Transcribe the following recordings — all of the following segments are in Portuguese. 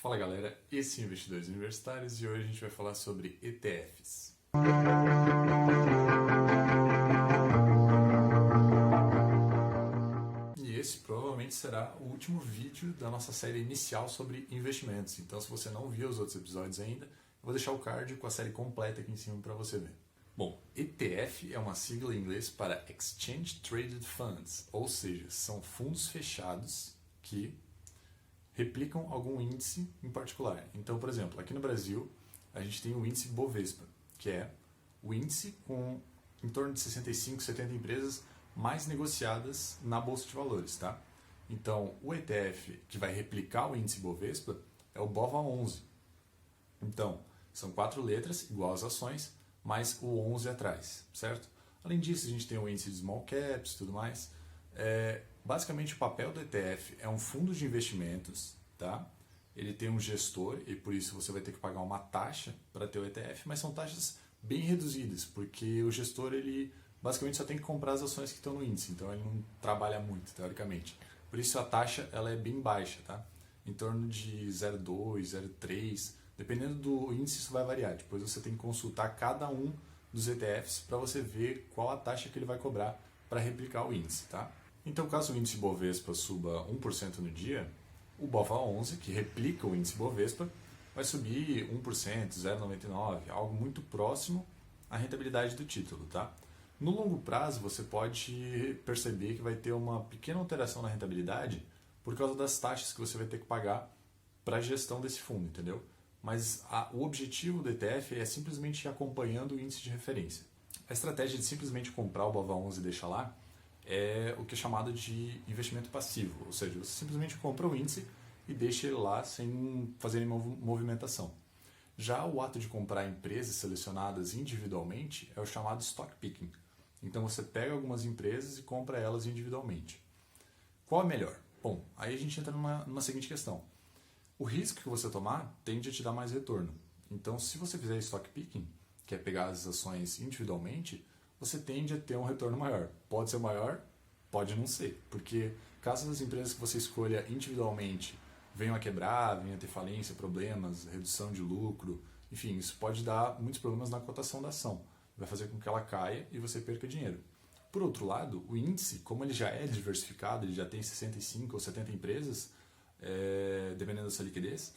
Fala galera, esse é Investidores Universitários e hoje a gente vai falar sobre ETFs. E esse provavelmente será o último vídeo da nossa série inicial sobre investimentos. Então se você não viu os outros episódios ainda, eu vou deixar o card com a série completa aqui em cima para você ver. Bom, ETF é uma sigla em inglês para Exchange Traded Funds, ou seja, são fundos fechados que replicam algum índice em particular. Então, por exemplo, aqui no Brasil, a gente tem o índice Bovespa, que é o índice com em torno de 65, 70 empresas mais negociadas na Bolsa de Valores, tá? Então, o ETF que vai replicar o índice Bovespa é o BOVA11. Então, são 4 letras, igual às ações, mais o 11 atrás, certo? Além disso, a gente tem o índice de Small Caps e tudo mais. Basicamente, o papel do ETF é um fundo de investimentos, tá? Ele tem um gestor e por isso você vai ter que pagar uma taxa para ter o ETF, mas são taxas bem reduzidas, porque o gestor ele basicamente só tem que comprar as ações que estão no índice, então ele não trabalha muito, teoricamente. Por isso a taxa ela é bem baixa, tá? Em torno de 0,2, 0,3, dependendo do índice isso vai variar. Depois você tem que consultar cada um dos ETFs para você ver qual a taxa que ele vai cobrar para replicar o índice, tá? Então, caso o índice Bovespa suba 1% no dia, o BOVA11, que replica o índice Bovespa, vai subir 1%, 0,99%, algo muito próximo à rentabilidade do título, tá? No longo prazo, você pode perceber que vai ter uma pequena alteração na rentabilidade por causa das taxas que você vai ter que pagar para a gestão desse fundo, entendeu? Mas o objetivo do ETF é simplesmente ir acompanhando o índice de referência. A estratégia de simplesmente comprar o BOVA11 e deixar lá é o que é chamado de investimento passivo, ou seja, você simplesmente compra o índice e deixa ele lá sem fazer nenhuma movimentação. Já o ato de comprar empresas selecionadas individualmente é o chamado stock picking. Então você pega algumas empresas e compra elas individualmente. Qual é melhor? Bom, aí a gente entra numa seguinte questão. O risco que você tomar tende a te dar mais retorno. Então se você fizer stock picking, que é pegar as ações individualmente, você tende a ter um retorno maior. Pode ser maior, pode não ser. Porque caso as empresas que você escolha individualmente venham a quebrar, venham a ter falência, problemas, redução de lucro, enfim, isso pode dar muitos problemas na cotação da ação. Vai fazer com que ela caia e você perca dinheiro. Por outro lado, o índice, como ele já é diversificado, ele já tem 65 ou 70 empresas, dependendo da sua liquidez,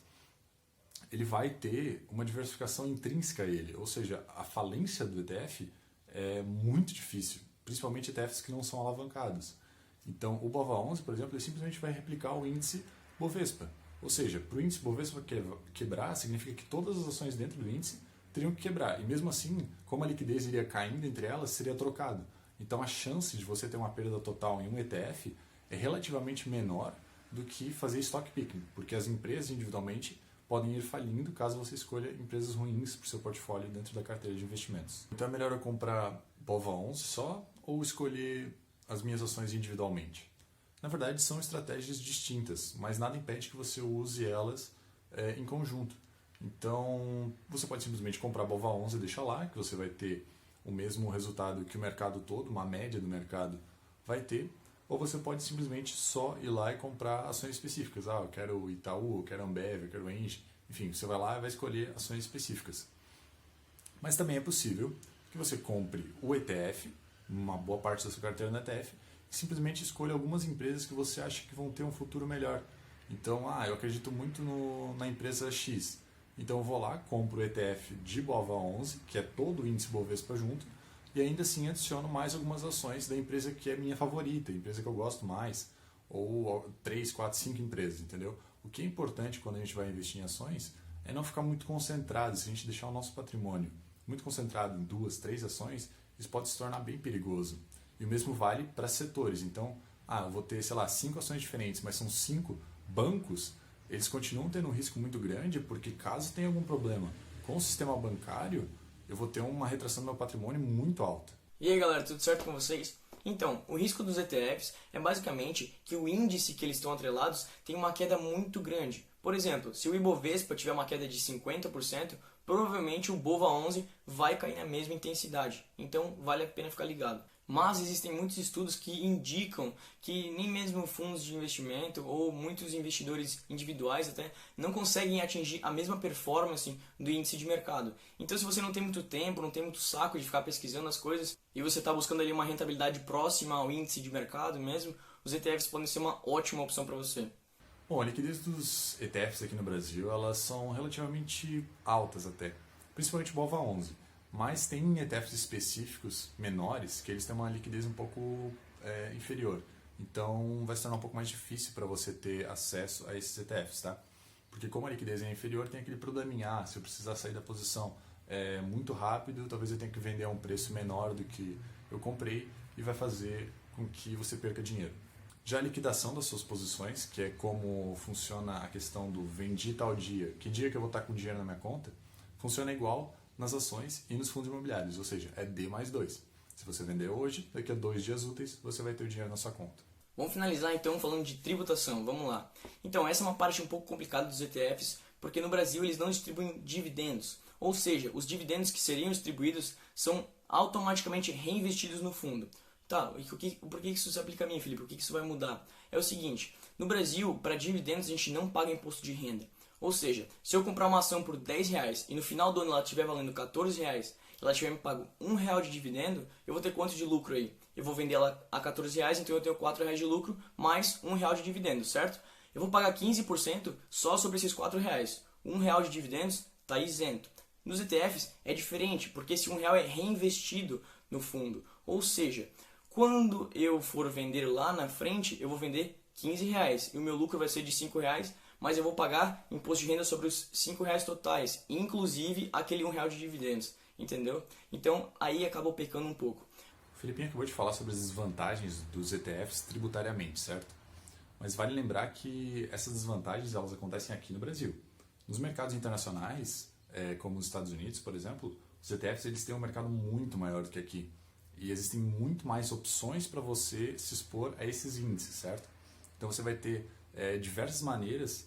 ele vai ter uma diversificação intrínseca a ele. Ou seja, a falência do ETF é muito difícil, principalmente ETFs que não são alavancados. Então, o BOVA11, por exemplo, ele simplesmente vai replicar o índice Bovespa. Ou seja, para o índice Bovespa quebrar, significa que todas as ações dentro do índice teriam que quebrar. E mesmo assim, como a liquidez iria caindo entre elas, seria trocado. Então, a chance de você ter uma perda total em um ETF é relativamente menor do que fazer stock picking, porque as empresas individualmente podem ir falindo caso você escolha empresas ruins para o seu portfólio dentro da carteira de investimentos. Então é melhor eu comprar BOVA11 só ou escolher as minhas ações individualmente? Na verdade são estratégias distintas, mas nada impede que você use elas em conjunto. Então você pode simplesmente comprar BOVA11 e deixar lá, que você vai ter o mesmo resultado que o mercado todo, uma média do mercado vai ter. Ou você pode simplesmente só ir lá e comprar ações específicas. Eu quero o Itaú, eu quero a Ambev, eu quero o Engie. Enfim, você vai lá e vai escolher ações específicas. Mas também é possível que você compre o ETF, uma boa parte da sua carteira no ETF, e simplesmente escolha algumas empresas que você acha que vão ter um futuro melhor. Então, eu acredito muito na empresa X. Então eu vou lá, compro o ETF de BOVA11, que é todo o índice Bovespa junto, e ainda assim adiciono mais algumas ações da empresa que é minha favorita, a empresa que eu gosto mais, ou 3, 4, 5 empresas, entendeu? O que é importante quando a gente vai investir em ações é não ficar muito concentrado. Se a gente deixar o nosso patrimônio muito concentrado em 2, 3 ações, isso pode se tornar bem perigoso. E o mesmo vale para setores. Então, eu vou ter, 5 ações diferentes, mas são 5 bancos, eles continuam tendo um risco muito grande, porque caso tenha algum problema com o sistema bancário, eu vou ter uma retração do meu patrimônio muito alta. E aí galera, tudo certo com vocês? Então, o risco dos ETFs é basicamente que o índice que eles estão atrelados tem uma queda muito grande. Por exemplo, se o Ibovespa tiver uma queda de 50%, provavelmente o BOVA11 vai cair na mesma intensidade. Então, vale a pena ficar ligado. Mas existem muitos estudos que indicam que nem mesmo fundos de investimento ou muitos investidores individuais até não conseguem atingir a mesma performance do índice de mercado. Então, se você não tem muito tempo, não tem muito saco de ficar pesquisando as coisas e você está buscando ali uma rentabilidade próxima ao índice de mercado mesmo, os ETFs podem ser uma ótima opção para você. Bom, a liquidez dos ETFs aqui no Brasil, elas são relativamente altas até, principalmente o BOVA11. Mas tem ETFs específicos menores que eles têm uma liquidez um pouco inferior. Então vai se tornar um pouco mais difícil para você ter acesso a esses ETFs, tá? Porque como a liquidez é inferior, tem aquele probleminha, se eu precisar sair da posição muito rápido, talvez eu tenha que vender a um preço menor do que eu comprei e vai fazer com que você perca dinheiro. Já a liquidação das suas posições, que é como funciona a questão do vendi tal dia, que dia que eu vou estar com dinheiro na minha conta, funciona igual nas ações e nos fundos imobiliários, ou seja, é D mais 2. Se você vender hoje, daqui a 2 dias úteis, você vai ter o dinheiro na sua conta. Vamos finalizar então falando de tributação, vamos lá. Então essa é uma parte um pouco complicada dos ETFs, porque no Brasil eles não distribuem dividendos, ou seja, os dividendos que seriam distribuídos são automaticamente reinvestidos no fundo. Tá, e por que isso se aplica a mim, Felipe? Por que isso vai mudar? É o seguinte, no Brasil, para dividendos a gente não paga imposto de renda. Ou seja, se eu comprar uma ação por R$10 e no final do ano ela estiver valendo R$14 e ela tiver me pago R$1 de dividendo, eu vou ter quanto de lucro aí? Eu vou vender ela a R$14, então eu tenho R$4 de lucro mais R$1 de dividendo, certo? Eu vou pagar 15% só sobre esses R$4. R$1 de dividendos está isento. Nos ETFs é diferente, porque esse R$1 é reinvestido no fundo. Ou seja, quando eu for vender lá na frente, eu vou vender R$15 e o meu lucro vai ser de R$5, mas eu vou pagar imposto de renda sobre os R$5 totais, inclusive aquele R$1 de dividendos, entendeu? Então aí acabou pecando um pouco. O Felipinho acabou de falar sobre as desvantagens dos ETFs tributariamente, certo? Mas vale lembrar que essas desvantagens elas acontecem aqui no Brasil. Nos mercados internacionais, como os Estados Unidos, por exemplo, os ETFs eles têm um mercado muito maior do que aqui. E existem muito mais opções para você se expor a esses índices, certo? Então você vai ter diversas maneiras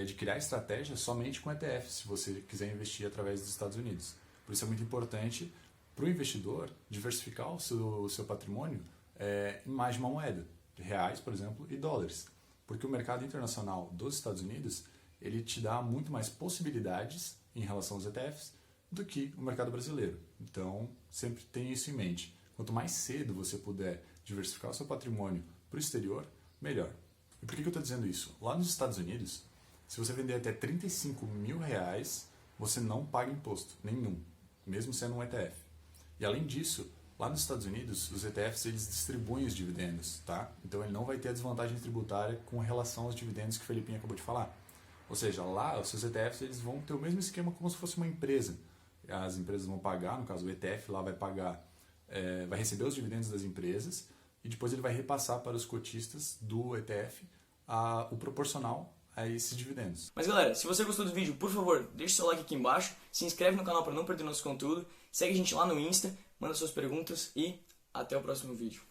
de criar estratégias somente com ETFs, se você quiser investir através dos Estados Unidos. Por isso é muito importante para o investidor diversificar o seu patrimônio em mais de uma moeda, reais, por exemplo, e dólares. Porque o mercado internacional dos Estados Unidos ele te dá muito mais possibilidades em relação aos ETFs do que o mercado brasileiro. Então, sempre tenha isso em mente. Quanto mais cedo você puder diversificar o seu patrimônio para o exterior, melhor. E por que eu estou dizendo isso? Lá nos Estados Unidos, se você vender até R$35 mil, você não paga imposto nenhum, mesmo sendo um ETF. E além disso, lá nos Estados Unidos, os ETFs eles distribuem os dividendos, tá? Então ele não vai ter a desvantagem tributária com relação aos dividendos que o Felipinho acabou de falar. Ou seja, lá os seus ETFs eles vão ter o mesmo esquema como se fosse uma empresa. As empresas vão pagar, no caso o ETF lá vai pagar, vai receber os dividendos das empresas e depois ele vai repassar para os cotistas do ETF o proporcional a esses dividendos. Mas galera, se você gostou do vídeo, por favor, deixe seu like aqui embaixo, se inscreve no canal para não perder nosso conteúdo, segue a gente lá no Insta, manda suas perguntas e até o próximo vídeo.